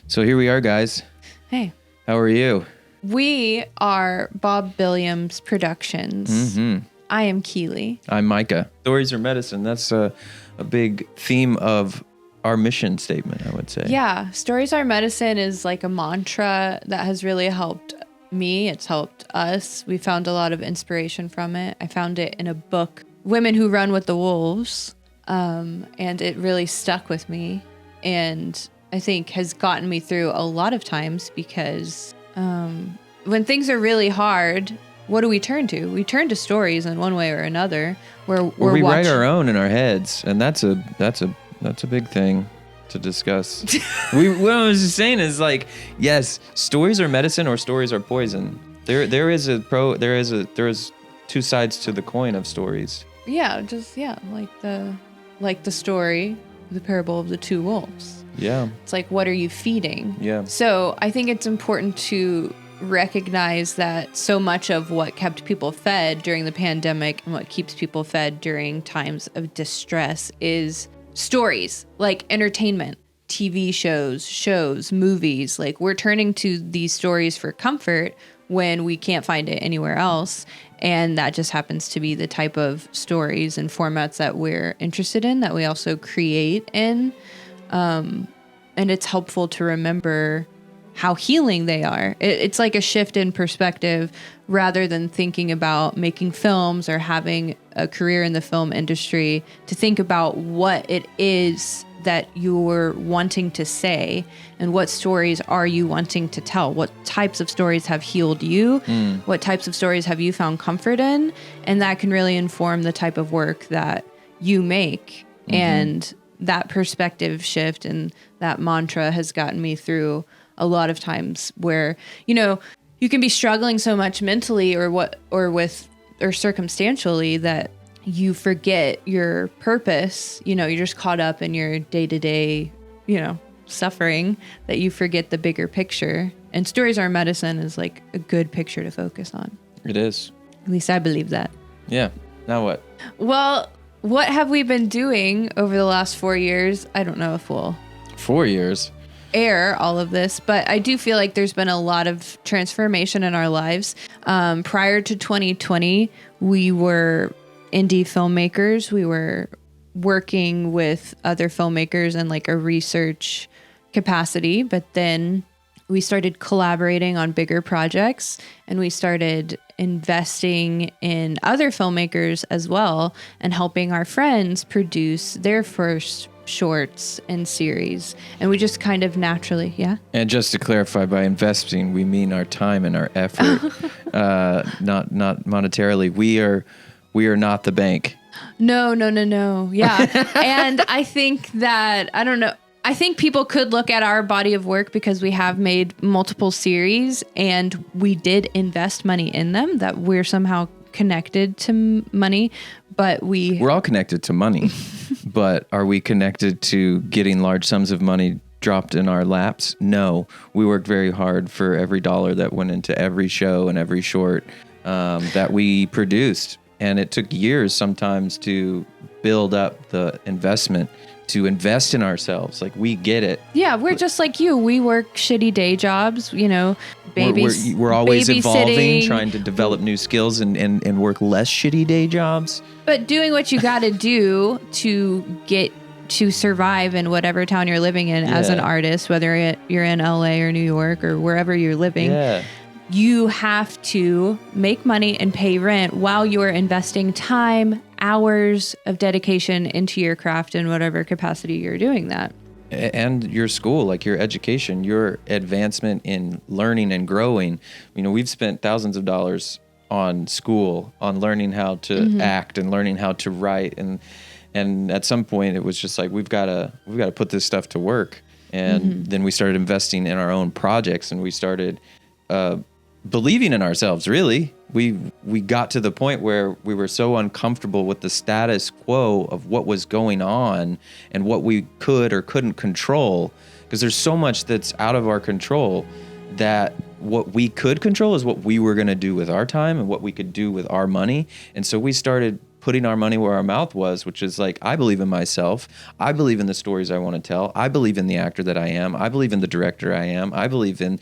So here we are, guys. Hey. How are you? We are Bob Billiams Productions. Mm-hmm. I am Keylee. I'm Micah. Stories are medicine. That's a big theme of our mission statement, I would say. Yeah. Stories are medicine is like a mantra that has really helped me. It's helped us. We found a lot of inspiration from it. I found it in a book, Women Who Run with the Wolves. And it really stuck with me. And I think has gotten me through a lot of times because when things are really hard, what do we turn to? We turn to stories in one way or another. We write our own in our heads, and that's a big thing to discuss. What I was just saying is like, yes, stories are medicine or stories are poison. There is two sides to the coin of stories. Yeah, like the story, the parable of the two wolves. Yeah. It's like, what are you feeding? Yeah. So I think it's important to recognize that so much of what kept people fed during the pandemic and what keeps people fed during times of distress is stories, like entertainment, TV shows, movies. Like we're turning to these stories for comfort when we can't find it anywhere else. And that just happens to be the type of stories and formats that we're interested in, that we also create in. And it's helpful to remember how healing they are. It's like a shift in perspective rather than thinking about making films or having a career in the film industry, to think about what it is that you're wanting to say and what stories are you wanting to tell. What types of stories have healed you? What types of stories have you found comfort in? And that can really inform the type of work that you make. Mm-hmm. And that perspective shift and that mantra has gotten me through a lot of times where, you can be struggling so much mentally or circumstantially that you forget your purpose. You're just caught up in your day-to-day, suffering, that you forget the bigger picture. And stories are medicine is like a good picture to focus on. It is. At least I believe that. Yeah. Now what? Well, what have we been doing over the last 4 years? I don't know if we'll 4 years air all of this, but I do feel like there's been a lot of transformation in our lives. Prior to 2020, we were indie filmmakers. We were working with other filmmakers in like a research capacity, but then we started collaborating on bigger projects and we started investing in other filmmakers as well and helping our friends produce their first shorts and series. And we just kind of naturally, yeah. And just to clarify, by investing, we mean our time and our effort, not monetarily. We are not the bank. No. Yeah. And I think that, I don't know, I think people could look at our body of work because we have made multiple series and we did invest money in them, that we're somehow connected to money, but we're all connected to money, but are we connected to getting large sums of money dropped in our laps? No, we worked very hard for every dollar that went into every show and every short that we produced. And it took years sometimes to build up the investment, to invest in ourselves. Like, we get it. Yeah, we're just like you. We work shitty day jobs, babies. We're always evolving, trying to develop new skills and work less shitty day jobs. But doing what you got to do to survive in whatever town you're living in as an artist, whether you're in LA or New York or wherever you're living. Yeah. You have to make money and pay rent while you're investing time, hours of dedication into your craft in whatever capacity you're doing that. And your school, like your education, your advancement in learning and growing. We've spent thousands of dollars on school, on learning how to act and learning how to write. And at some point it was just like, we've got to put this stuff to work. And then we started investing in our own projects, and we started believing in ourselves, really. We got to the point where we were so uncomfortable with the status quo of what was going on and what we could or couldn't control, because there's so much that's out of our control, that what we could control is what we were going to do with our time and what we could do with our money. And so we started putting our money where our mouth was, which is like, I believe in myself. I believe in the stories I want to tell. I believe in the actor that I am. I believe in the director I am. I believe in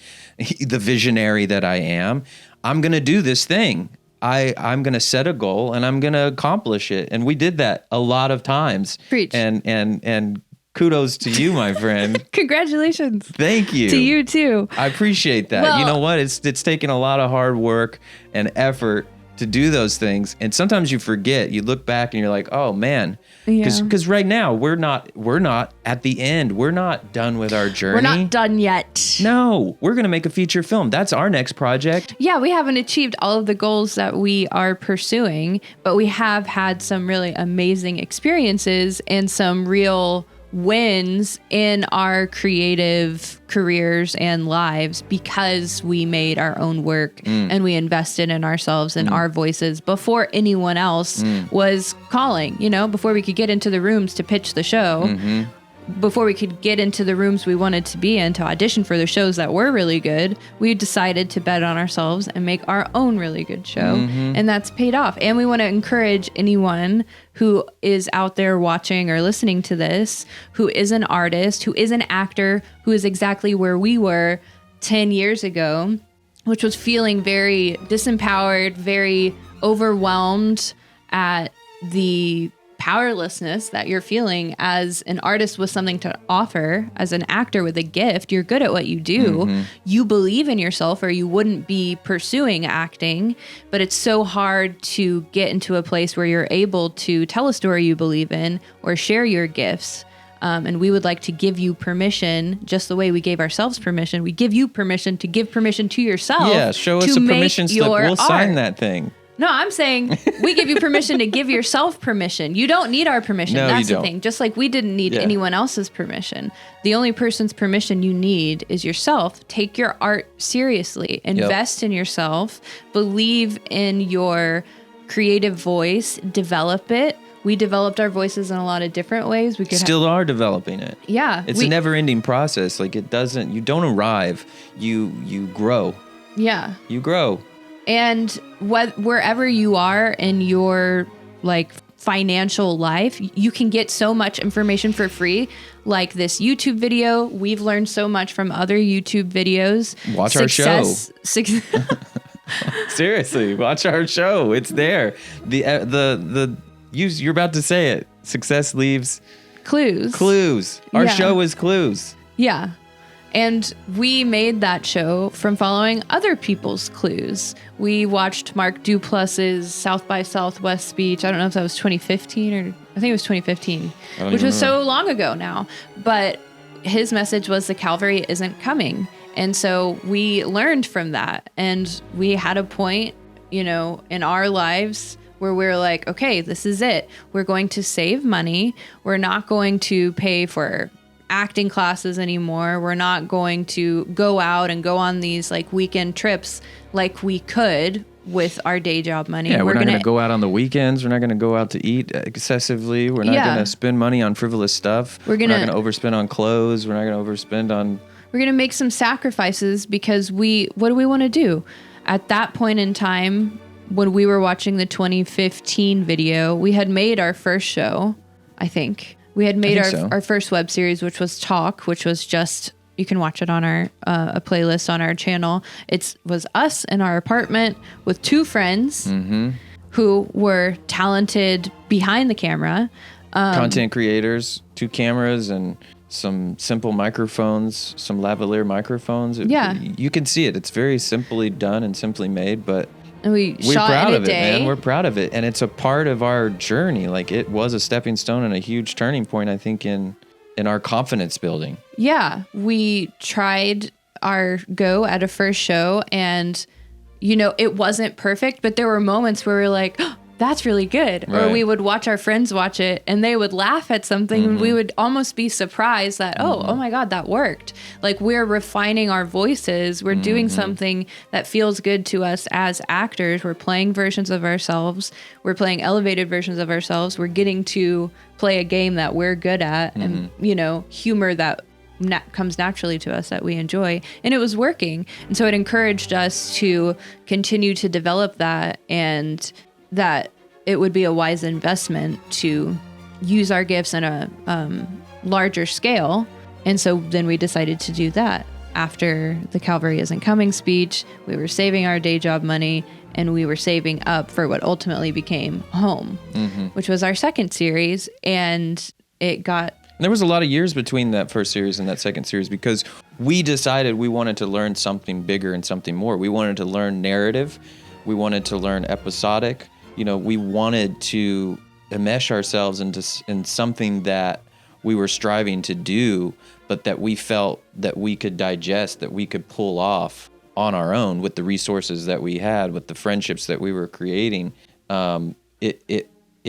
the visionary that I am. I'm going to do this thing. I'm going to set a goal and I'm going to accomplish it. And we did that a lot of times. Preach. And kudos to you, my friend. Congratulations. Thank you. To you too. I appreciate that. Well, you know what? It's taken a lot of hard work and effort to do those things. And sometimes you forget. You look back and you're like, oh man. Because right now we're not at the end. We're not done with our journey. We're not done yet. No, we're going to make a feature film. That's our next project. Yeah, we haven't achieved all of the goals that we are pursuing, but we have had some really amazing experiences and some real wins in our creative careers and lives because we made our own work and we invested in ourselves and our voices before anyone else was calling, before we could get into the rooms to pitch the show. Before we could get into the rooms we wanted to be in to audition for the shows that were really good, we decided to bet on ourselves and make our own really good show. And that's paid off. And we want to encourage anyone who is out there watching or listening to this, who is an artist, who is an actor, who is exactly where we were 10 years ago, which was feeling very disempowered, very overwhelmed at the powerlessness that you're feeling as an artist with something to offer, as an actor with a gift. You're good at what you do. You believe in yourself or you wouldn't be pursuing acting, but it's so hard to get into a place where you're able to tell a story you believe in or share your gifts. And we would like to give you permission, just the way we gave ourselves permission. We give you permission to give permission to yourself. Yeah, show us a permission slip. We'll sign that thing. No, I'm saying we give you permission to give yourself permission. You don't need our permission. No, that's you the don't. thing. Just like we didn't need anyone else's permission. The only person's permission you need is yourself. Take your art seriously. Invest in yourself. Believe in your creative voice. Develop it. We developed our voices in a lot of different ways. We could still are developing it. Yeah. It's a never-ending process. Like you don't arrive. You grow. Yeah. You grow. And wherever you are in your financial life, you can get so much information for free. Like this YouTube video, we've learned so much from other YouTube videos. Watch our show. Seriously, watch our show. It's there. You're about to say it. Success leaves clues. Clues. Our show is clues. Yeah. And we made that show from following other people's clues. We watched Mark Duplass's South by Southwest speech. I don't know if that was 2015 or I think it was 2015, which was so long ago now. But his message was the Calvary isn't coming. And so we learned from that. And we had a point, in our lives where we're like, okay, this is it. We're going to save money. We're not going to pay for acting classes anymore. We're not going to go out and go on these weekend trips like we could with our day job money. Yeah, we're not going to go out on the weekends. We're not going to go out to eat excessively. We're not going to spend money on frivolous stuff. We're not going to overspend on clothes. We're not going to overspend on... We're going to make some sacrifices because what do we want to do? At that point in time, when we were watching the 2015 video, we had made our first show, I think. We had made our first web series, which was Talk, which was just, you can watch it on our a playlist on our channel. It was us in our apartment with two friends who were talented behind the camera. Content creators, 2 cameras and some simple microphones, some lavalier microphones. You can see it. It's very simply done and simply made, but... And we're proud of it, man. We're proud of it. And it's a part of our journey. It was a stepping stone and a huge turning point, I think, in our confidence building. Yeah. We tried our go at a first show and, it wasn't perfect, but there were moments where we were like, oh, that's really good. Right. Or we would watch our friends watch it and they would laugh at something and we would almost be surprised that, oh my God, that worked. We're refining our voices. We're doing something that feels good to us as actors. We're playing versions of ourselves. We're playing elevated versions of ourselves. We're getting to play a game that we're good at and, humor that comes naturally to us that we enjoy. And it was working. And so it encouraged us to continue to develop that and that it would be a wise investment to use our gifts in a larger scale. And so then we decided to do that. After the Calvary Isn't Coming speech, we were saving our day job money, and we were saving up for what ultimately became Home, which was our second series. And it got... There was a lot of years between that first series and that second series because we decided we wanted to learn something bigger and something more. We wanted to learn narrative. We wanted to learn episodic. You know, we wanted to enmesh ourselves in something that we were striving to do, but that we felt that we could digest, that we could pull off on our own with the resources that we had, with the friendships that we were creating. It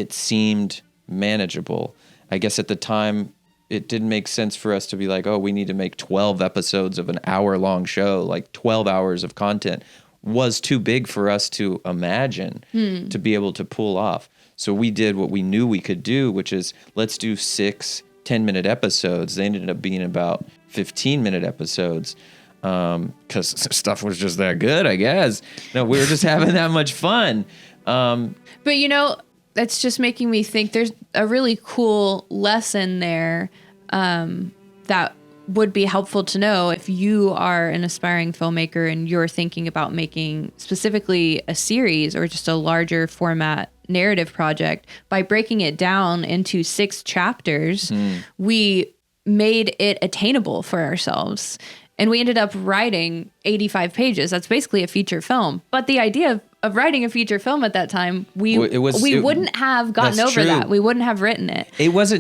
seemed manageable. I guess at the time, it didn't make sense for us to be like, oh, we need to make 12 episodes of an hour-long show, like 12 hours of content was too big for us to imagine to be able to pull off. So we did what we knew we could do, which is let's do 6 10-minute episodes. They ended up being about 15-minute episodes because stuff was just that good, I guess. No, we were just having that much fun. But, you know, that's just making me think there's a really cool lesson there that would be helpful to know if you are an aspiring filmmaker and you're thinking about making specifically a series or just a larger format narrative project. By breaking it down into 6 chapters, we made it attainable for ourselves. And we ended up writing 85 pages. That's basically a feature film. But the idea of writing a feature film at that time, we wouldn't have gotten over that. We wouldn't have written it. It was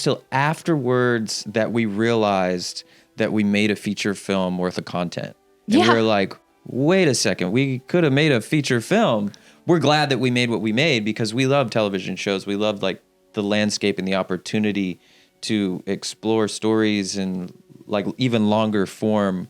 till afterwards that we realized that we made a feature film worth of content. And we were like, wait a second, we could have made a feature film. We're glad that we made what we made because we love television shows. We love like the landscape and the opportunity to explore stories and like even longer form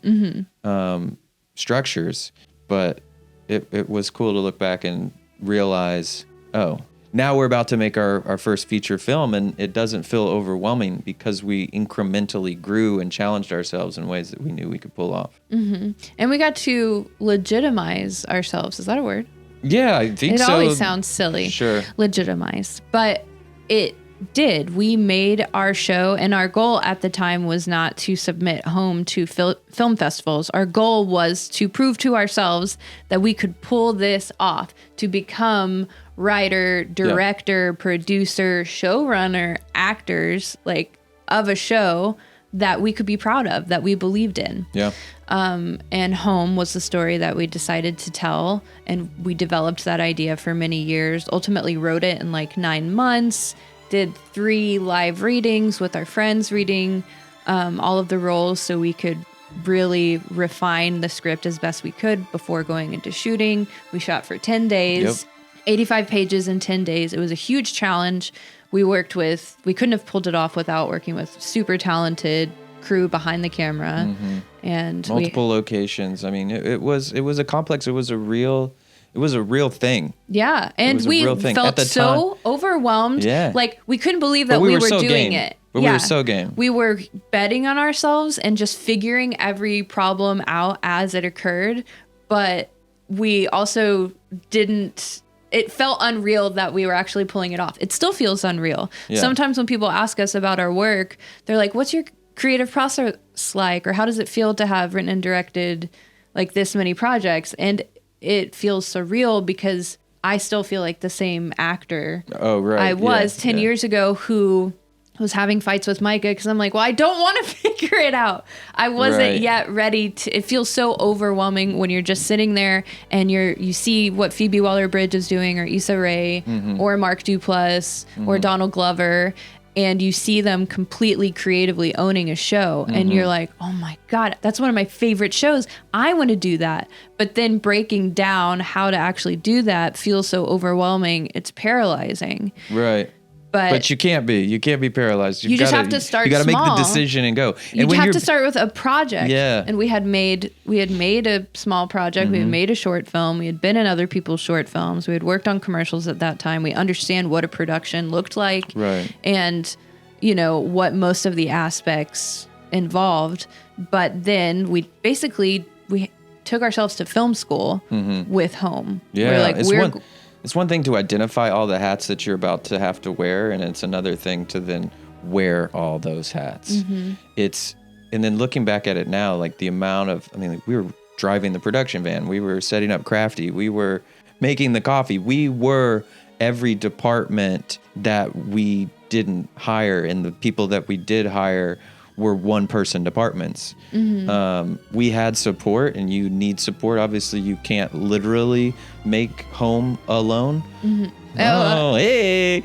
structures. But it was cool to look back and realize, oh, now we're about to make our first feature film, and it doesn't feel overwhelming because we incrementally grew and challenged ourselves in ways that we knew we could pull off. And we got to legitimize ourselves. Is that a word? Yeah, I think so. It always sounds silly. Sure. Legitimize. But it did. We made our show, and our goal at the time was not to submit Home to film festivals. Our goal was to prove to ourselves that we could pull this off, to become writer, director, producer, showrunner, actors, like of a show that we could be proud of, that we believed in. Yeah. And Home was the story that we decided to tell, and we developed that idea for many years, ultimately wrote it in like 9 months, did 3 live readings with our friends reading all of the roles so we could really refine the script as best we could before going into shooting. We shot for 10 days, 85 pages in 10 days. It was a huge challenge. We couldn't have pulled it off without working with super talented crew behind the camera and multiple locations. I mean, it was a complex. It was a real thing. Yeah. And we felt so overwhelmed. Yeah. Like we couldn't believe that we were so doing game. it. But we were so game. We were betting on ourselves and just figuring every problem out as it occurred. But we also it felt unreal that we were actually pulling it off. It still feels unreal. Yeah. Sometimes when people ask us about our work, they're like, what's your creative process like? Or how does it feel to have written and directed like this many projects? And it feels surreal because I still feel like the same actor I was 10 years ago who was having fights with Micah because I'm like, well, I don't want to figure it out. I wasn't yet ready to. It feels so overwhelming when you're just sitting there and you see what Phoebe Waller-Bridge is doing, or Issa Rae, or Mark Duplass, or Donald Glover, and you see them completely creatively owning a show, and you're like, oh my God, that's one of my favorite shows. I want to do that. But then breaking down how to actually do that feels so overwhelming. It's paralyzing. Right. But you can't be paralyzed. You just have to start. You got to make the decision and go. And you have to start with a project. Yeah. And we had made a small project. We had made a short film. We had been in other people's short films. We had worked on commercials at that time. We understand what a production looked like. Right. And, you know, what most of the aspects involved. But then we took ourselves to film school with Home. Yeah. We're like, it's one thing to identify all the hats that you're about to have to wear, and it's another thing to then wear all those hats. And then looking back at it now, like the amount of, I mean, like we were driving the production van, we were setting up Crafty, we were making the coffee, we were every department that we didn't hire, and the people that we did hire were one-person departments. We had support, and you need support. Obviously, you can't literally make home alone. Oh, hey!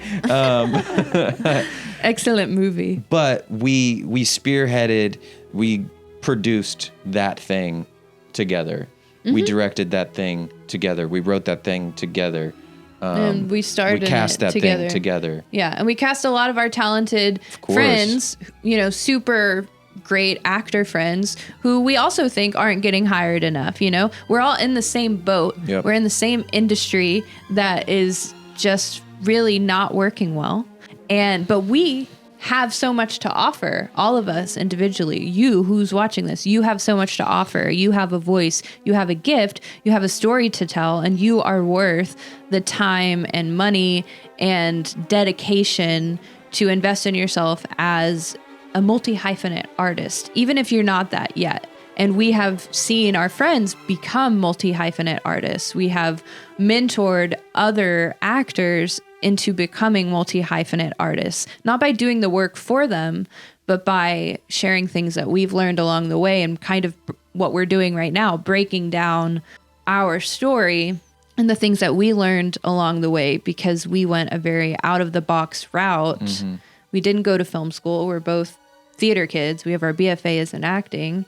Excellent movie. But we spearheaded, we produced that thing together. We directed that thing together. We wrote that thing together. And we started we cast that together. thing together. Yeah, and we cast a lot of our talented friends, you know, super great actor friends who we also think aren't getting hired enough, you know? We're all in the same boat. Yep. We're in the same industry that is just really not working well. But we have so much to offer, all of us individually. You who's watching this, you have so much to offer. You have a voice, you have a gift, you have a story to tell, and you are worth the time and money and dedication to invest in yourself as a multi-hyphenate artist, even if you're not that yet. And we have seen our friends become multi-hyphenate artists. We have mentored other actors into becoming multi-hyphenate artists, not by doing the work for them, but by sharing things that we've learned along the way, and kind of what we're doing right now, breaking down our story and the things that we learned along the way, because we went a very out of the box route. We didn't go to film school. We're both theater kids. We have our BFAs in acting.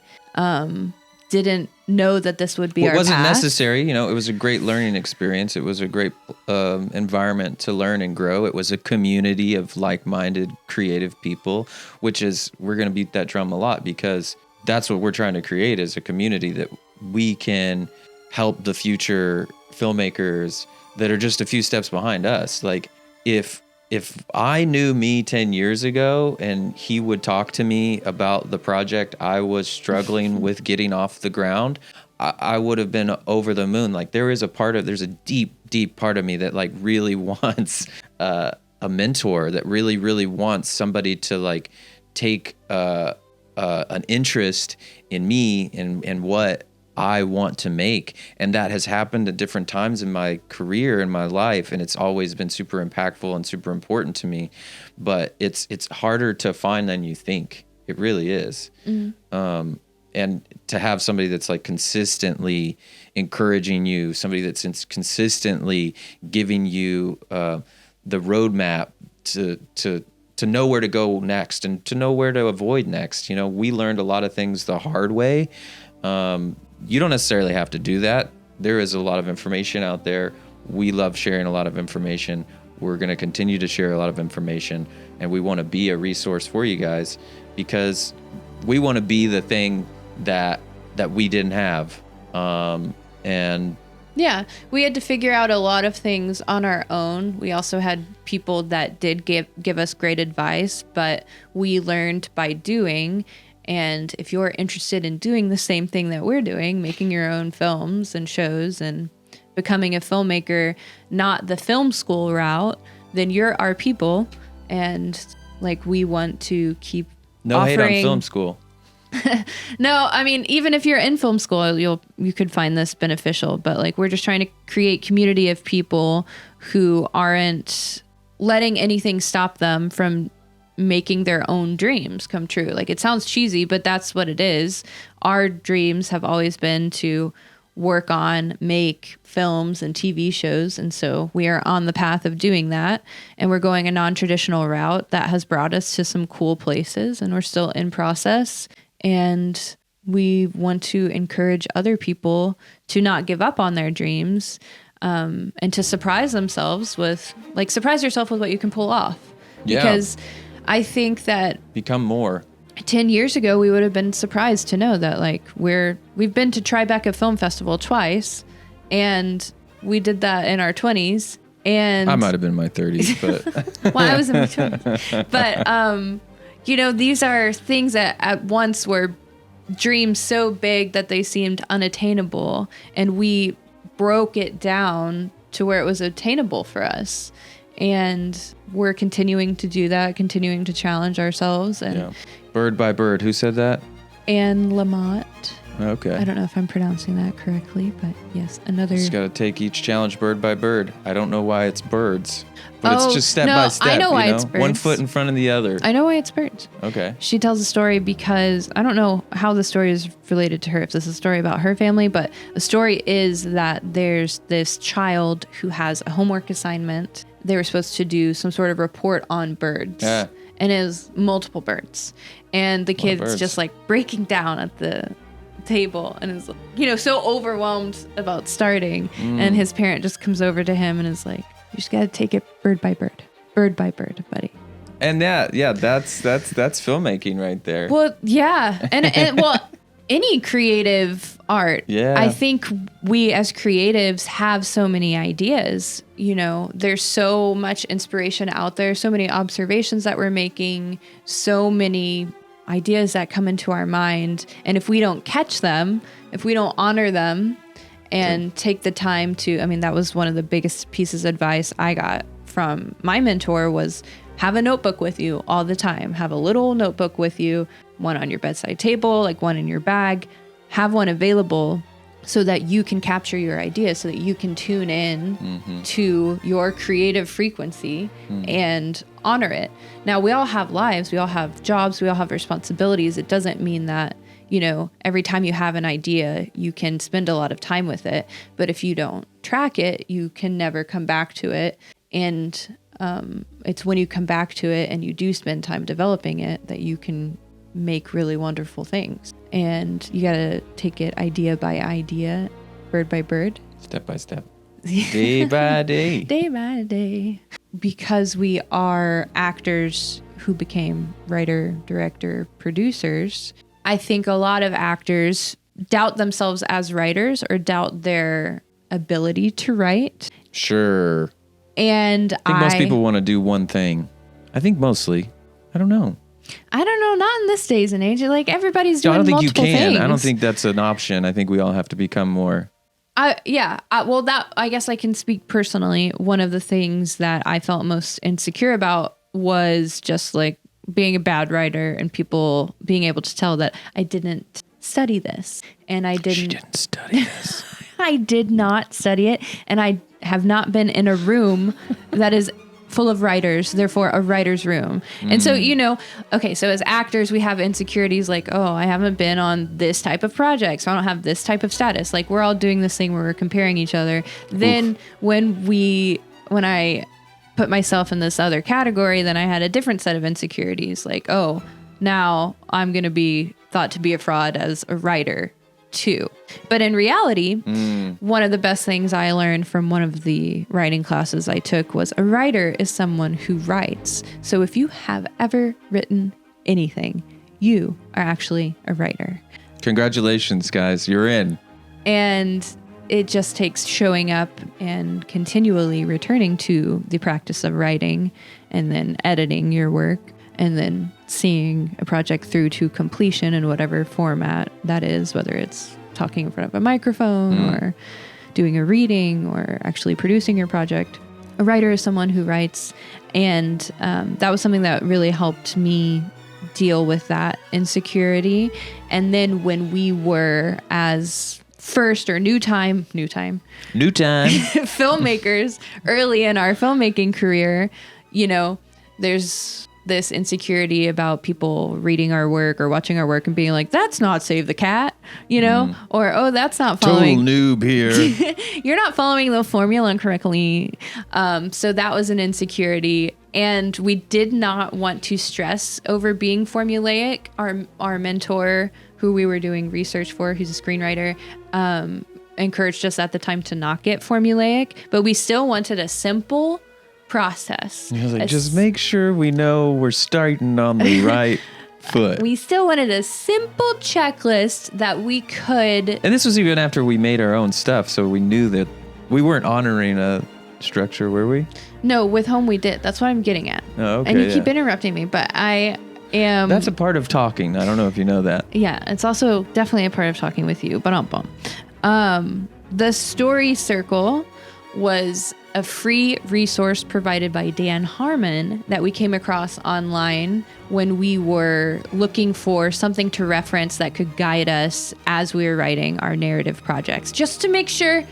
Didn't know that this would be our path. It wasn't necessary. You know, it was a great learning experience. It was a great environment to learn and grow. It was a community of like-minded, creative people, which is, we're going to beat that drum a lot, because that's what we're trying to create, is a community that we can help the future filmmakers that are just a few steps behind us. Like, if I knew me 10 years ago and he would talk to me about the project I was struggling with getting off the ground, I would have been over the moon. Like, there's a deep part of me that like really wants a mentor, that really, really wants somebody to like take an interest in me and what I want to make. And that has happened at different times in my career, in my life, and it's always been super impactful and super important to me. But it's harder to find than you think. It really is. And to have somebody that's like consistently encouraging you, somebody that's consistently giving you the roadmap to know where to go next and to know where to avoid next. You know, we learned a lot of things the hard way. You don't necessarily have to do that. There is a lot of information out there. We love sharing a lot of information. We're going to continue to share a lot of information, and we want to be a resource for you guys, because we want to be the thing that we didn't have. And yeah, we had to figure out a lot of things on our own. We also had people that did give us great advice, but we learned by doing. And if you're interested in doing the same thing that we're doing, making your own films and shows and becoming a filmmaker, not the film school route, then you're our people. And like, we want to keep offering... hate on film school. No, I mean, even if you're in film school, you could find this beneficial, but like, we're just trying to create community of people who aren't letting anything stop them from making their own dreams come true. Like, it sounds cheesy, but that's what it is. Our dreams have always been to work on, make films and TV shows. And so we are on the path of doing that. And we're going a non-traditional route that has brought us to some cool places, and we're still in process. And we want to encourage other people to not give up on their dreams, and to surprise themselves with, like, surprise yourself with what you can pull off. Yeah. Because I think that become more. 10 years ago, we would have been surprised to know that, like, we've been to Tribeca Film Festival twice, and we did that in our 20s. And I might have been in my 30s, but well, I was in my 20s. But you know, these are things that at once were dreams so big that they seemed unattainable, and we broke it down to where it was attainable for us. And we're continuing to do that, continuing to challenge ourselves. And Bird by bird. Who said that? Anne Lamott. Okay. I don't know if I'm pronouncing that correctly, but yes, another. Just got to take each challenge bird by bird. I don't know why it's birds, but it's just step by step. I know why it's birds. 1 foot in front of the other. I know why it's birds. Okay. She tells a story because I don't know how the story is related to her, if this is a story about her family, but the story is that there's this child who has a homework assignment. They were supposed to do some sort of report on birds. Yeah. And it was multiple birds. And the kid's just like breaking down at the table and is, so overwhelmed about starting. And his parent just comes over to him and is like, you just got to take it bird by bird, buddy. And that's filmmaking right there. Well, yeah. And well, any creative art. Yeah. I think we as creatives have so many ideas, there's so much inspiration out there, so many observations that we're making, so many ideas that come into our mind. And if we don't catch them, if we don't honor them and take the time to, that was one of the biggest pieces of advice I got from my mentor was have a notebook with you all the time. Have a little notebook with you, one on your bedside table, like one in your bag. Have one available so that you can capture your ideas, so that you can tune in to your creative frequency and honor it. Now, we all have lives, we all have jobs, we all have responsibilities. It doesn't mean that, every time you have an idea, you can spend a lot of time with it. But if you don't track it, you can never come back to it. And it's when you come back to it and you do spend time developing it that you can make really wonderful things. And you got to take it idea by idea, bird by bird. Step by step. Day by day. Day by day. Because we are actors who became writer, director, producers, I think a lot of actors doubt themselves as writers or doubt their ability to write. Sure. And I think most people want to do one thing. I think mostly. I don't know. Not in this days and age. Like everybody's doing multiple things. I don't think you can. Things. I don't think that's an option. I think we all have to become more. Well, that I guess I can speak personally. One of the things that I felt most insecure about was just like being a bad writer and people being able to tell that I didn't study this and I didn't. She didn't study this. I did not study it, and I have not been in a room that is full of writers, therefore a writer's room. And so, so as actors, we have insecurities like, oh, I haven't been on this type of project, so I don't have this type of status. Like we're all doing this thing where we're comparing each other. Then when I put myself in this other category, then I had a different set of insecurities. Like, oh, now I'm going to be thought to be a fraud as a writer too. But in reality, one of the best things I learned from one of the writing classes I took was a writer is someone who writes. So if you have ever written anything, you are actually a writer. Congratulations, guys. You're in. And it just takes showing up and continually returning to the practice of writing and then editing your work and then seeing a project through to completion in whatever format that is, whether it's talking in front of a microphone or doing a reading or actually producing your project. A writer is someone who writes, and that was something that really helped me deal with that insecurity. And then when we were as first or new time filmmakers early in our filmmaking career, there's this insecurity about people reading our work or watching our work and being like, that's not Save the Cat, or, oh, that's not following. Total noob here. You're not following the formula correctly. So that was an insecurity. And we did not want to stress over being formulaic. Our mentor, who we were doing research for, who's a screenwriter, encouraged us at the time to not get formulaic, but we still wanted a simple process. He was like, just make sure we know we're starting on the right foot. We still wanted a simple checklist that we could. And this was even after we made our own stuff, so we knew that we weren't honoring a structure, were we? No, with Home we did. That's what I'm getting at. Oh, okay. And you keep interrupting me, but I am. That's a part of talking. I don't know if you know that. Yeah, it's also definitely a part of talking with you, but the story circle was a free resource provided by Dan Harmon that we came across online when we were looking for something to reference that could guide us as we were writing our narrative projects, just to make sure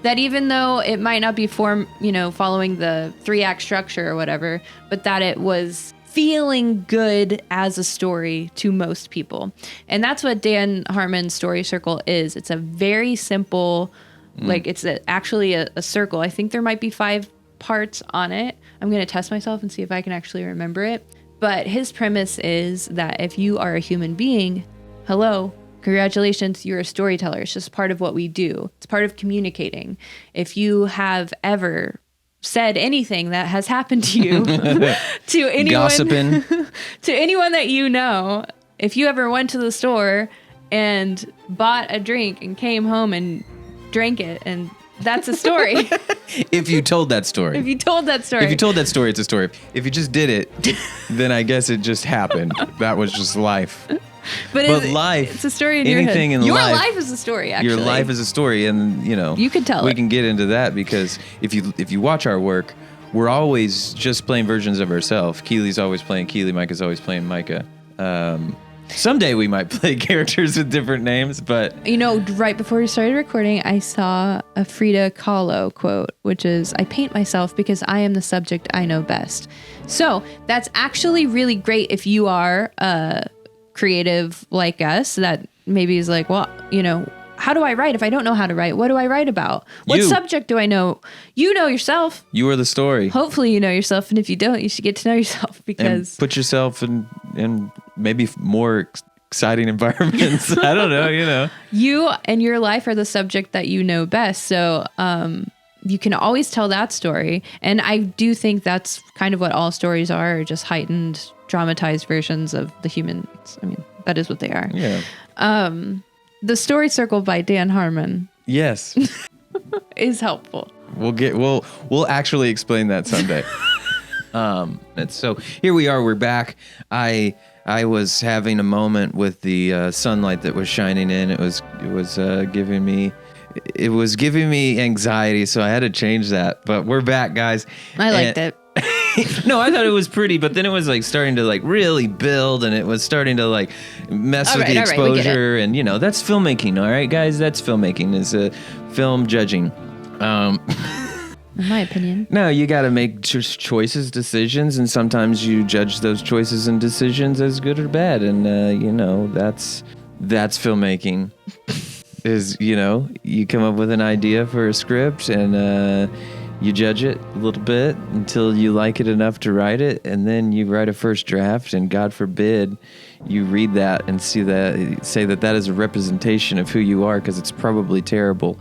that even though it might not be following the 3-act structure or whatever, but that it was feeling good as a story to most people. And that's what Dan Harmon's Story Circle is. It's a very simple, it's actually a circle. I think there might be 5 parts on it. I'm going to test myself and see if I can actually remember it. But his premise is that if you are a human being, hello, congratulations, you're a storyteller. It's just part of what we do. It's part of communicating. If you have ever said anything that has happened to you, to anyone, gossiping, to anyone that you know, if you ever went to the store and bought a drink and came home and drank it, and that's a story. If you told that story. If you told that story. If you told that story, it's a story. If you just did it, then I guess it just happened. That was just life. But life, it's a story in your head. Your life is a story, actually. Your life is a story, and you could tell we can get into that, because if you watch our work, we're always just playing versions of ourselves. Keylee's always playing Keylee, Micah's always playing Micah. Someday we might play characters with different names, but right before we started recording, I saw a Frida Kahlo quote, which is, "I paint myself because I am the subject I know best." So that's actually really great if you are creative like us, that maybe is like, well, how do I write if I don't know how to write? What do I write about? What subject do I know? You know yourself. You are the story. Hopefully you know yourself, and if you don't, you should get to know yourself, because and put yourself in maybe more exciting environments. I don't know, You and your life are the subject that you know best. So you can always tell that story. And I do think that's kind of what all stories are, just heightened, dramatized versions of the humans. I mean, that is what they are. Yeah. The Story Circle by Dan Harmon. Yes. Is helpful. We'll actually explain that someday. And so here we are. We're back. I was having a moment with the sunlight that was shining in. It was giving me anxiety, so I had to change that. But we're back, guys. I liked it. No, I thought it was pretty, but then it was starting to really build, and it was starting to mess with the exposure, and that's filmmaking. All right, guys, that's filmmaking, is film judging. In my opinion. No, you got to make choices, decisions, and sometimes you judge those choices and decisions as good or bad, and that's filmmaking. Is you come up with an idea for a script, and you judge it a little bit until you like it enough to write it, and then you write a first draft, and God forbid you read that and say that is a representation of who you are, because it's probably terrible.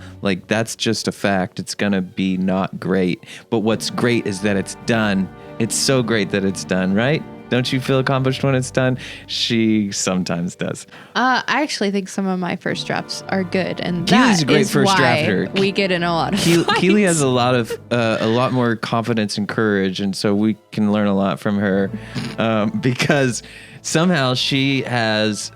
That's just a fact. It's going to be not great. But what's great is that it's done. It's so great that it's done, right? Don't you feel accomplished when it's done? She sometimes does. I actually think some of my first drafts are good, and Keely's a great is first why drafter. We get in a lot of Keylee has a lot more confidence and courage, and so we can learn a lot from her, because somehow she has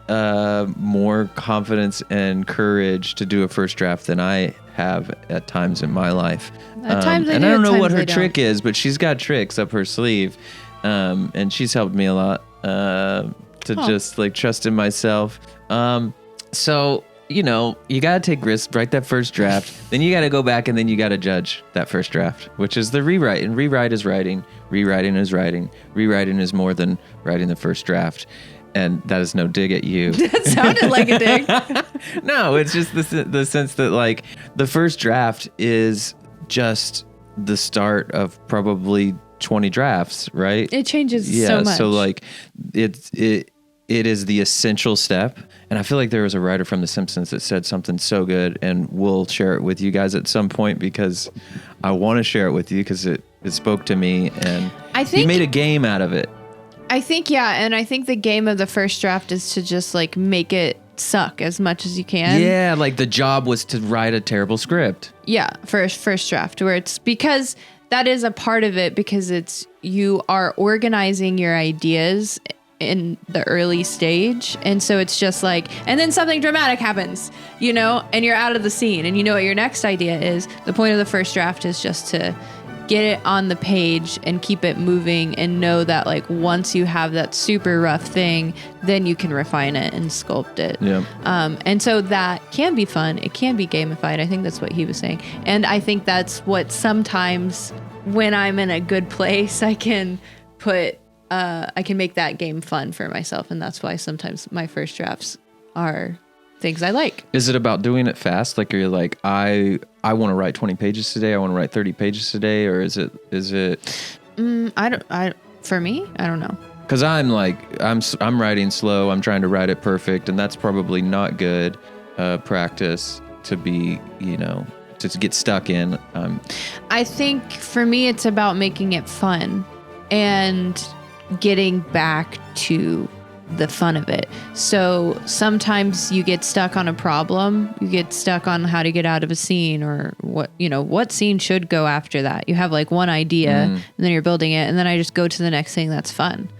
more confidence and courage to do a first draft than I have at times in my life. At times and I don't know what her trick is, but she's got tricks up her sleeve. And she's helped me a lot to just trust in myself. So, you got to take risks, write that first draft. Then you got to go back, and then you got to judge that first draft, which is the rewrite. And rewrite is writing. Rewriting is writing. Rewriting is more than writing the first draft. And that is no dig at you. That sounded like a dig. No, it's just the sense that the first draft is just the start of probably 20 drafts, right? It changes so much. So it is the essential step. And I feel like there was a writer from The Simpsons that said something so good, and we'll share it with you guys at some point, because I want to share it with you, because it spoke to me, and he made a game out of it. I think, and I think the game of the first draft is to just make it suck as much as you can. Yeah, the job was to write a terrible script. Yeah, first draft, where it's because that is a part of it, because you are organizing your ideas in the early stage. And so it's just like, and then something dramatic happens, you know, and you're out of the scene and you know what your next idea is. The point of the first draft is just to get it on the page and keep it moving and know that like once you have that super rough thing, then you can refine it and sculpt it. Yeah. And so that can be fun. It can be gamified. I think that's what he was saying. And I think that's what sometimes when I'm in a good place, I can make that game fun for myself. And that's why sometimes my first drafts are things I like. Is it about doing it fast? Like, are you like, I want to write 20 pages today. I want to write 30 pages today. Or is it? For me, I don't know. Cause I'm like, I'm writing slow. I'm trying to write it perfect. And that's probably not good practice to be, you know, to get stuck in. I think for me, it's about making it fun and getting back to the fun of it. So sometimes you get stuck on a problem, you get stuck on how to get out of a scene or what scene should go after that. You have like one idea and then you're building it. And then I just go to the next thing that's fun.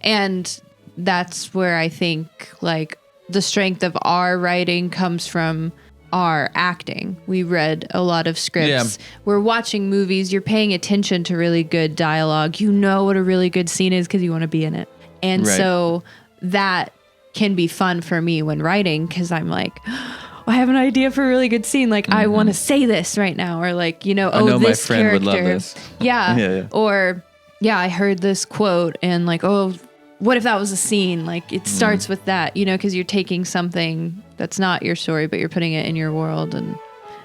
And that's where I think like the strength of our writing comes from our acting. We read a lot of scripts. Yeah. We're watching movies. You're paying attention to really good dialogue. You know what a really good scene is because you want to be in it. And so that can be fun for me when writing because I'm like, oh, I have an idea for a really good scene. Like, I want to say this right now. Or like, you know, I know this my friend character. would love this. Yeah. Yeah. Or, yeah, I heard this quote and like, oh, what if that was a scene? Like, it starts with that, you know, because you're taking something that's not your story, but you're putting it in your world and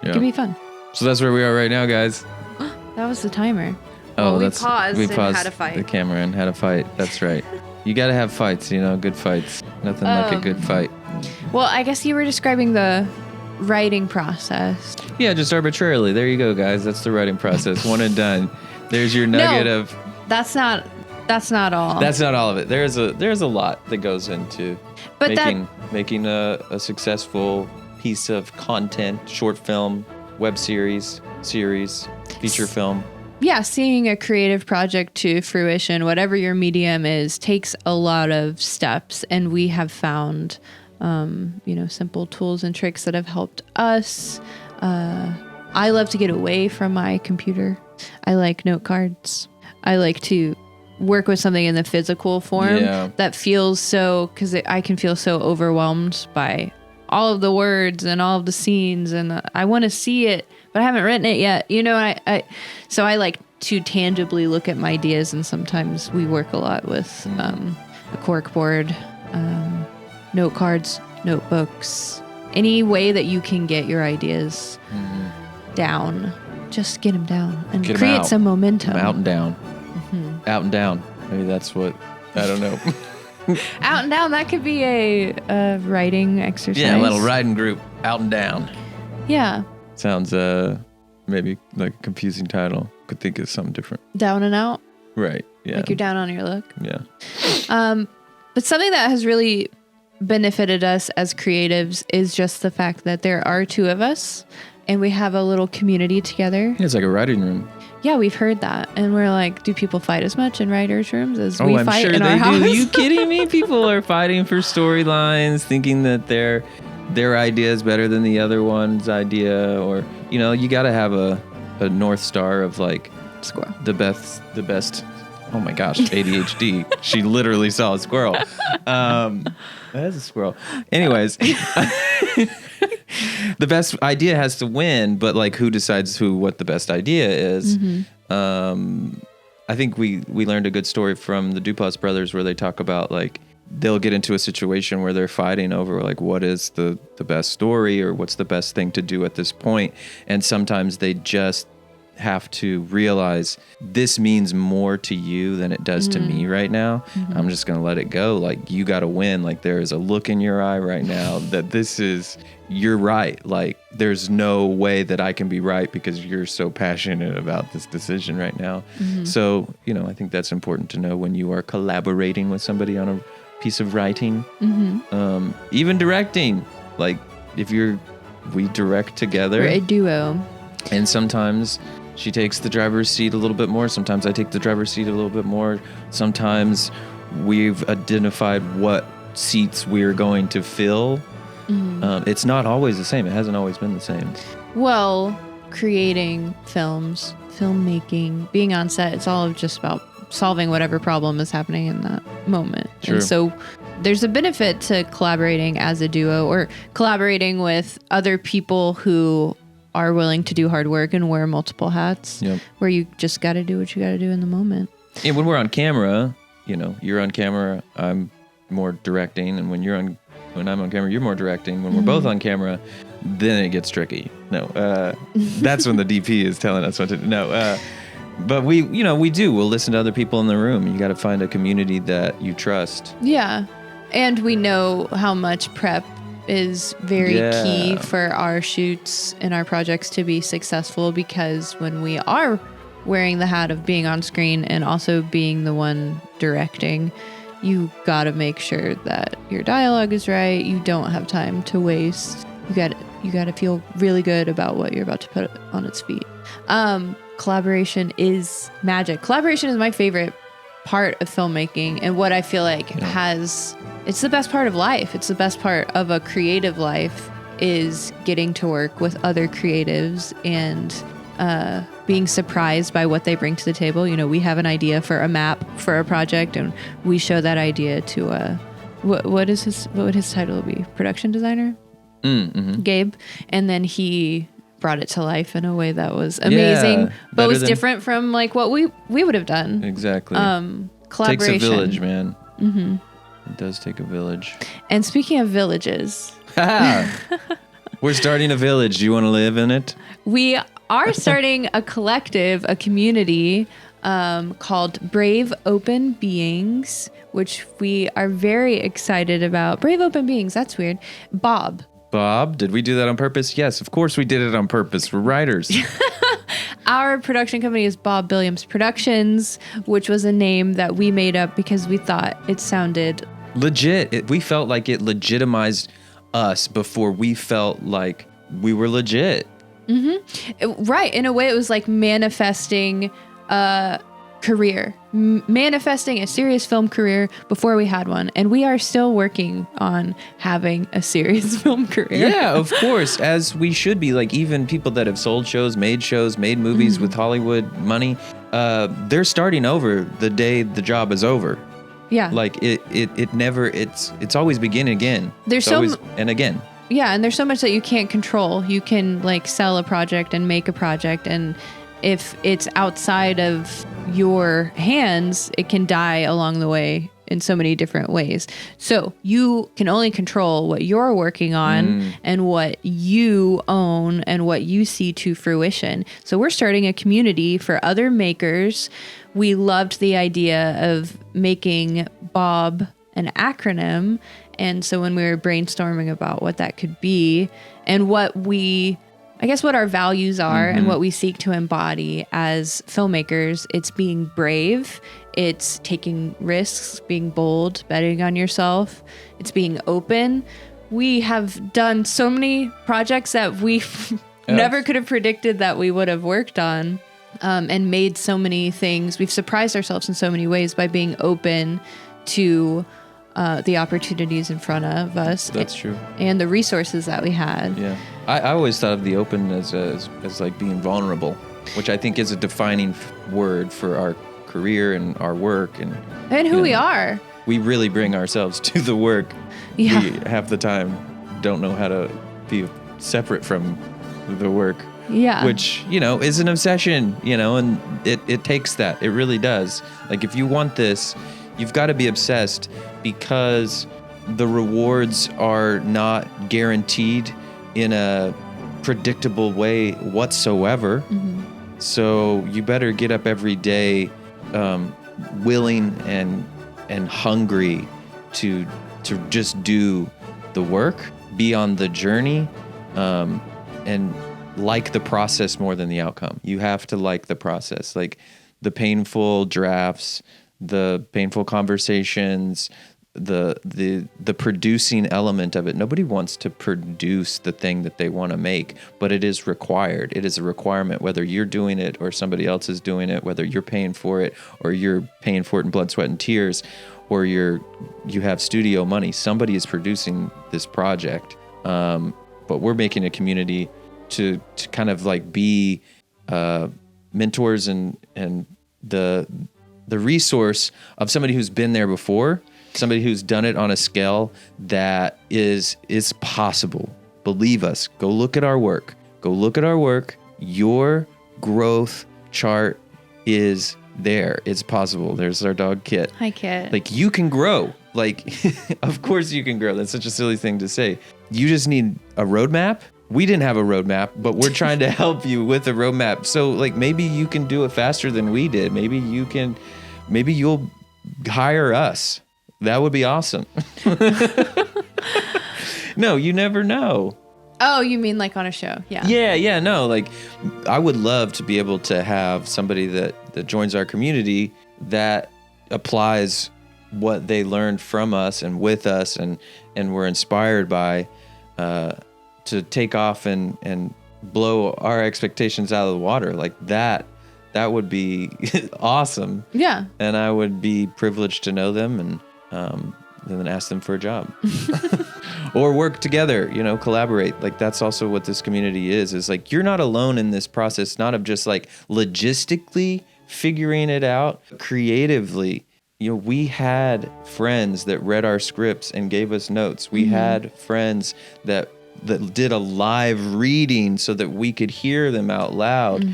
it can be fun. So that's where we are right now, guys. That was the timer. Oh, we paused and had a fight. The camera and had a fight. That's right. You got to have fights, you know, good fights. Nothing like a good fight. Well, I guess you were describing the writing process. Yeah, just arbitrarily. There you go, guys. That's the writing process. One and done. There's your nugget of... That's not all. That's not all of it. There's a lot that goes into making a successful piece of content, short film, web series, feature film. Yeah, seeing a creative project to fruition, whatever your medium is, takes a lot of steps. And we have found, simple tools and tricks that have helped us. I love to get away from my computer. I like note cards. I like to work with something in the physical form that feels because I can feel so overwhelmed by all of the words and all of the scenes. And I want to see it, but I haven't written it yet. You know, so I like to tangibly look at my ideas, and sometimes we work a lot with a cork board, note cards, notebooks, any way that you can get your ideas down. Just get them down and create some momentum. Out and down. Out and down. Maybe that's what, I don't know. Out and down, that could be a writing exercise. Yeah, a little writing group. Out and down. Yeah. Sounds maybe like a confusing title. Could think of something different. Down and out? Right, yeah. Like you're down on your luck? Yeah. But something that has really benefited us as creatives is just the fact that there are two of us and we have a little community together. Yeah, it's like a writing room. Yeah, we've heard that. And we're like, do people fight as much in writers' rooms as we fight sure in our house? Are you kidding me? People are fighting for storylines, thinking that their idea is better than the other one's idea. Or, you know, you got to have a North Star of like squirrel. The best. Oh my gosh, ADHD. She literally saw a squirrel. That is a squirrel. Anyways. The best idea has to win, but like who decides what the best idea is? I think we learned a good story from the Duplass brothers where they talk about like they'll get into a situation where they're fighting over like what is the best story or what's the best thing to do at this point. And sometimes they just have to realize this means more to you than it does to me right now. I'm just going to let it go. Like you got to win. Like there is a look in your eye right now that you're right. Like there's no way that I can be right because you're so passionate about this decision right now. So, you know, I think that's important to know when you are collaborating with somebody on a piece of writing, even directing, like we direct together. We're a duo. And sometimes she takes the driver's seat a little bit more. Sometimes I take the driver's seat a little bit more. Sometimes we've identified what seats we're going to fill. It's not always the same. It hasn't always been the same. Well, creating films, filmmaking, being on set, it's all just about solving whatever problem is happening in that moment. Sure. And so there's a benefit to collaborating as a duo or collaborating with other people who are willing to do hard work and wear multiple hats, where you just got to do what you got to do in the moment. And when we're on camera, you're on camera, I'm more directing, and when I'm on camera, you're more directing. When we're both on camera, then it gets tricky. No, that's when the DP is telling us what to do. No, but we'll listen to other people in the room. You got to find a community that you trust. Yeah. And we know how much prep is very key for our shoots and our projects to be successful, because when we are wearing the hat of being on screen and also being the one directing, you got to make sure that your dialogue is right. You don't have time to waste. You got to feel really good about what you're about to put on its feet. Collaboration is magic. Collaboration is my favorite part of filmmaking, and what I feel like it's the best part of life. It's the best part of a creative life, is getting to work with other creatives and being surprised by what they bring to the table. We have an idea for a map for a project, and we show that idea to what would his title be? Production designer? Gabe. And then he brought it to life in a way that was amazing, but was different from like what we would have done. Exactly. Collaboration. Takes a village, man. It does take a village. And speaking of villages, we're starting a village. Do you want to live in it? We are starting a collective, a community called Brave Open Beings, which we are very excited about. Brave Open Beings, that's weird. Bob, did we do that on purpose? Yes, of course we did it on purpose. We're writers. Our production company is Bob Billiams Productions, which was a name that we made up because we thought it sounded legit. We felt like it legitimized us before we felt like we were legit. Right. In a way, it was like manifesting a career, manifesting a serious film career before we had one. And we are still working on having a serious film career. Yeah, of course, as we should be. Like, even people that have sold shows, made movies with Hollywood money, they're starting over the day the job is over. Yeah. Like it's always begin again. And again. Yeah, and there's so much that you can't control. You can like sell a project and make a project, and if it's outside of your hands, it can die along the way in so many different ways. So you can only control what you're working on and what you own and what you see to fruition. So we're starting a community for other makers. We loved the idea of making Bob an acronym. And so when we were brainstorming about what that could be and what our values are and what we seek to embody as filmmakers, it's being brave, it's taking risks, being bold, betting on yourself, it's being open. We have done so many projects that we never could have predicted that we would have worked on, and made so many things. We've surprised ourselves in so many ways by being open to the opportunities in front of us. That's true. And the resources that we had. Yeah. I always thought of the open as like being vulnerable, which I think is a defining word for our career and our work and who we are. We really bring ourselves to the work. Yeah. We half the time don't know how to be separate from the work. Yeah. Which, is an obsession, and it takes that. It really does. Like, if you want this, you've got to be obsessed, because the rewards are not guaranteed in a predictable way whatsoever. So you better get up every day willing and hungry to just do the work, be on the journey, and like the process more than the outcome. You have to like the process, like the painful drafts, the painful conversations, the producing element of it. Nobody wants to produce the thing that they want to make, but it is required. It is a requirement, whether you're doing it or somebody else is doing it, whether you're paying for it or you're paying for it in blood, sweat, and tears, or you have studio money. Somebody is producing this project. But we're making a community to kind of like be mentors and the resource of somebody who's been there before, somebody who's done it on a scale that is possible. Believe us. Go look at our work. Your growth chart is there. It's possible. There's our dog Kit. Hi, Kit. Like, you can grow. Like, of course you can grow. That's such a silly thing to say. You just need a roadmap. We didn't have a roadmap, but we're trying to help you with a roadmap. So, like, maybe you can do it faster than we did. Maybe you'll hire us. That would be awesome. No, you never know. Oh, you mean like on a show? Yeah. Yeah. No, like, I would love to be able to have somebody that joins our community that applies what they learned from us and with us and were inspired by to take off and blow our expectations out of the water. Like, that would be awesome. Yeah. And I would be privileged to know them and then ask them for a job. Or work together, collaborate. Like, that's also what this community is like, you're not alone in this process, not of just like logistically figuring it out, creatively. We had friends that read our scripts and gave us notes. We had friends that did a live reading so that we could hear them out loud.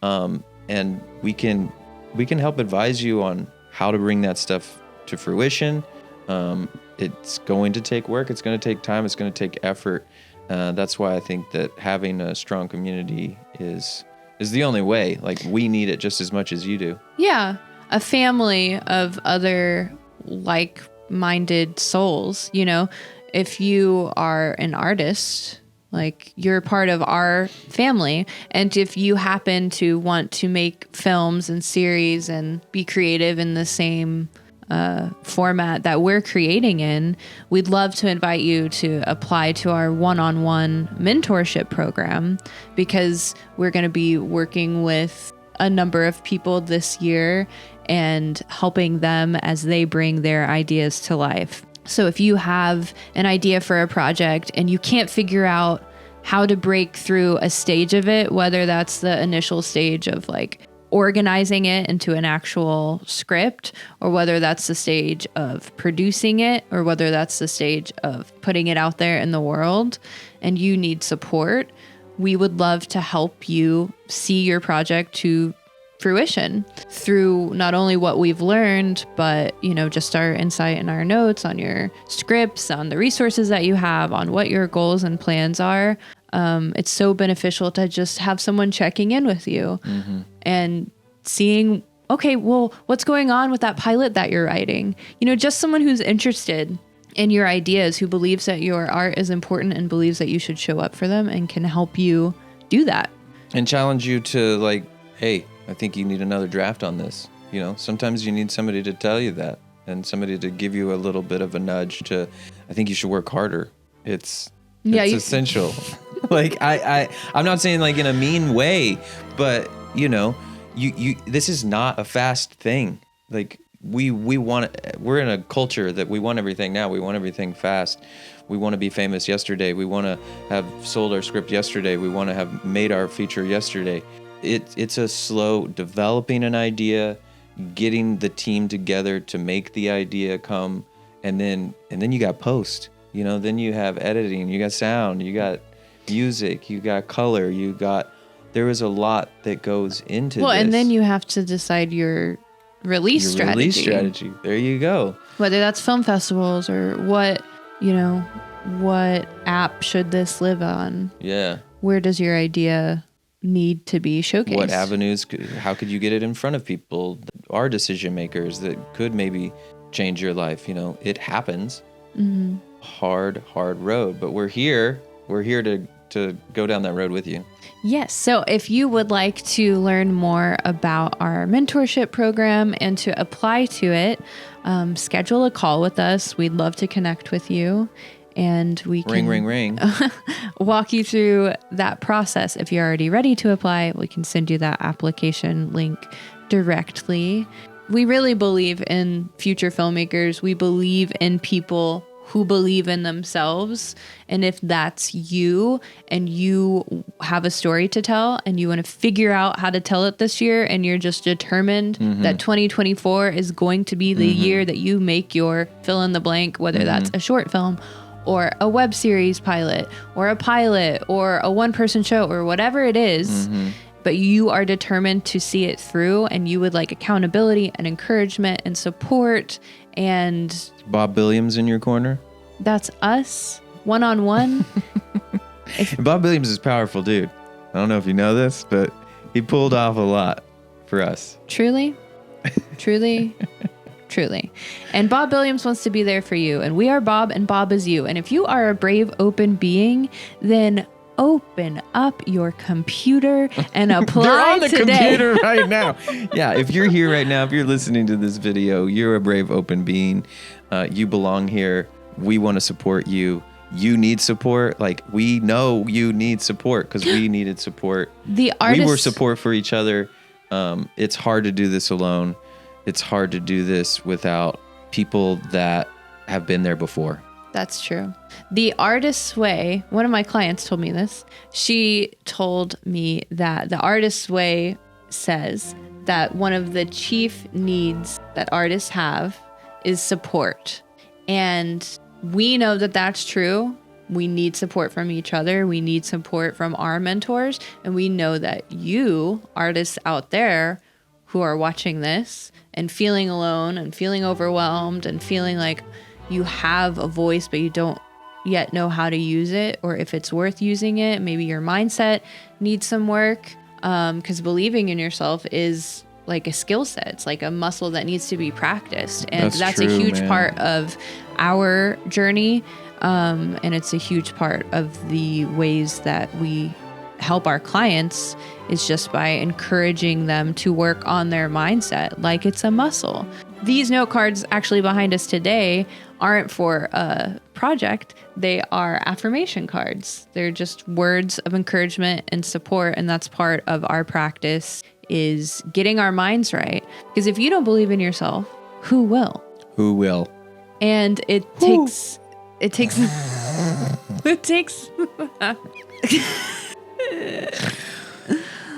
And we can help advise you on how to bring that stuff to fruition. It's going to take work. It's going to take time. It's going to take effort. That's why I think that having a strong community is the only way. Like, we need it just as much as you do. Yeah. A family of other like-minded souls. If you are an artist, like, you're part of our family. And if you happen to want to make films and series and be creative in the same format that we're creating in, we'd love to invite you to apply to our one-on-one mentorship program, because we're going to be working with a number of people this year and helping them as they bring their ideas to life. So if you have an idea for a project and you can't figure out how to break through a stage of it, whether that's the initial stage of like organizing it into an actual script, or whether that's the stage of producing it, or whether that's the stage of putting it out there in the world, and you need support, we would love to help you see your project to fruition through not only what we've learned, but just our insight and our notes on your scripts, on the resources that you have, on what your goals and plans are. It's so beneficial to just have someone checking in with you and seeing, okay, well, what's going on with that pilot that you're writing? Just someone who's interested in your ideas, who believes that your art is important and believes that you should show up for them and can help you do that. And challenge you to, like, hey, I think you need another draft on this. Sometimes you need somebody to tell you that, and somebody to give you a little bit of a nudge to, I think you should work harder. It's essential. Like, I'm not saying like in a mean way, but you this is not a fast thing. Like, we're in a culture that we want everything now. We want everything fast. We want to be famous yesterday. We want to have sold our script yesterday. We want to have made our feature yesterday. It's a slow developing an idea, getting the team together to make the idea come, and then you got post. Then you have editing, you got sound, you got music, you got color, there is a lot that goes into this. Well, and then you have to decide your release strategy. There you go. Whether that's film festivals or what app should this live on? Yeah. Where does your idea need to be showcased? What avenues, how could you get it in front of people, our decision makers that could maybe change your life? It happens. Hard road, but we're here to to go down that road with you. Yes. So if you would like to learn more about our mentorship program and to apply to it, schedule a call with us. We'd love to connect with you, and we can Ring. walk you through that process. If you're already ready to apply, we can send you that application link directly. We really believe in future filmmakers. We believe in people who believe in themselves. And if that's you and you have a story to tell and you want to figure out how to tell it this year, and you're just determined that 2024 is going to be the year that you make your fill in the blank, whether that's a short film or a web series pilot or a one-person show or whatever it is, but you are determined to see it through, and you would like accountability and encouragement and support. And Bob Williams in your corner. That's us, one-on-one. Bob Williams is a powerful dude. I don't know if you know this, but he pulled off a lot for us. Truly. And Bob Williams wants to be there for you. And we are Bob, and Bob is you. And if you are a brave, open being, then open up your computer and apply They're on the today. computer right now. Yeah, if you're here right now, if you're listening to this video, you're a brave, open being. You belong here. We want to support you. You need support. Like, we know you need support because we needed support. We were support for each other. It's hard to do this alone. It's hard to do this without people that have been there before. That's true. The artist's way, one of my clients told me this. She told me that the artist's way says that one of the chief needs that artists have is support. And we know that that's true. We need support from each other. We need support from our mentors. And we know that you, artists out there who are watching this and feeling alone and feeling overwhelmed and feeling like you have a voice, but you don't yet know how to use it, or if it's worth using it. Maybe your mindset needs some work, because believing in yourself is like a skill set. It's like a muscle that needs to be practiced. And that's true, a huge man. part of our journey. And it's a huge part of the ways that we help our clients, is just by encouraging them to work on their mindset like it's a muscle. These note cards actually behind us today aren't for a project. They are affirmation cards. They're just words of encouragement and support. And that's part of our practice, is getting our minds right. Because if you don't believe in yourself, who will? Who will? And it takes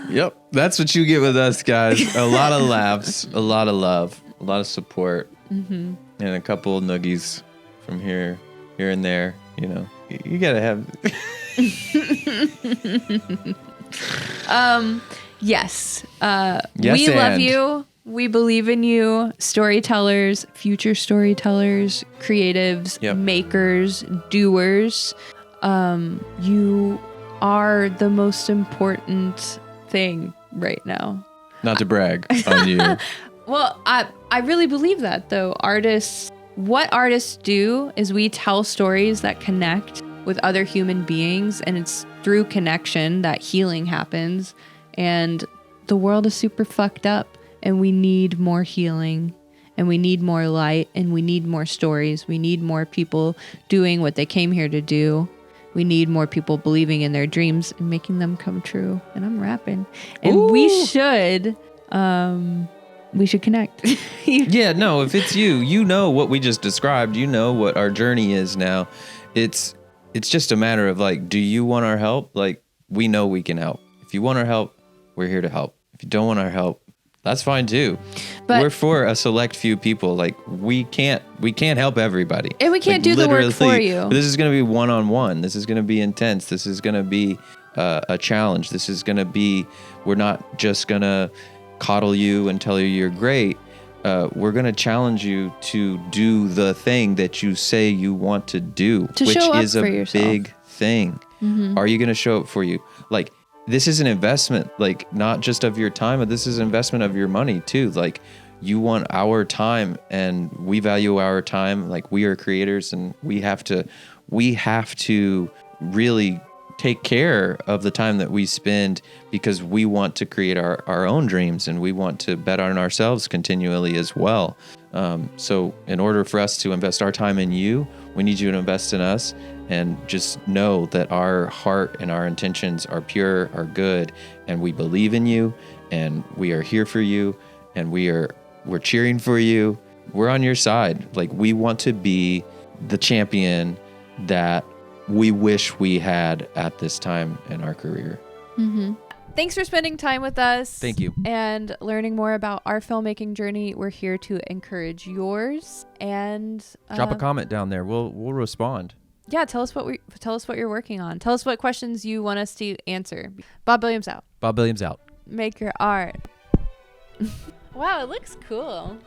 Yep. That's what you get with us, guys. A lot of laughs, a lot of love, a lot of support, and a couple of noogies from here and there. You know, you gotta have. Yes. Yes, We love and. you. We believe in you. Storytellers, future storytellers, creatives, Yep. makers, doers. You are the most important thing right now. Not to brag on you. Well, I really believe that, though. What artists do is we tell stories that connect with other human beings, and it's through connection that healing happens. And the world is super fucked up, and we need more healing, and we need more light, and we need more stories. We need more people doing what they came here to do. We need more people believing in their dreams and making them come true. And I'm rapping. And Ooh. we should connect. Yeah, no, if it's you, you know what we just described. You know what our journey is now. It's just a matter of, like, do you want our help? Like, we know we can help. If you want our help, we're here to help. If you don't want our help, that's fine too. But we're for a select few people. Like, we can't help everybody. And we can't do the work for you. This is going to be one-on-one. This is going to be intense. This is going to be a challenge. This is going to be, we're not just going to coddle you and tell you you're great. We're going to challenge you to do the thing that you say you want to do, To which show up is a for yourself. big thing. Are you going to show up for you? Like, this is an investment, like, not just of your time, but this is an investment of your money too. Like, you want our time, and we value our time. Like, we are creators, and we have to really take care of the time that we spend because we want to create our own dreams and we want to bet on ourselves continually as well. So in order for us to invest our time in you, we need you to invest in us, and just know that our heart and our intentions are pure, are good, and we believe in you, and we are here for you, and we're cheering for you. We're on your side. Like, we want to be the champion that we wish we had at this time in our career. Mm-hmm. Thanks for spending time with us. Thank you. And learning more about our filmmaking journey. We're here to encourage yours. And drop a comment down there. We'll respond. Yeah, tell us what you're working on. Tell us what questions you want us to answer. Bob Williams out. Bob Williams out. Make your art. Wow, it looks cool.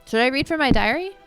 Should I read from my diary?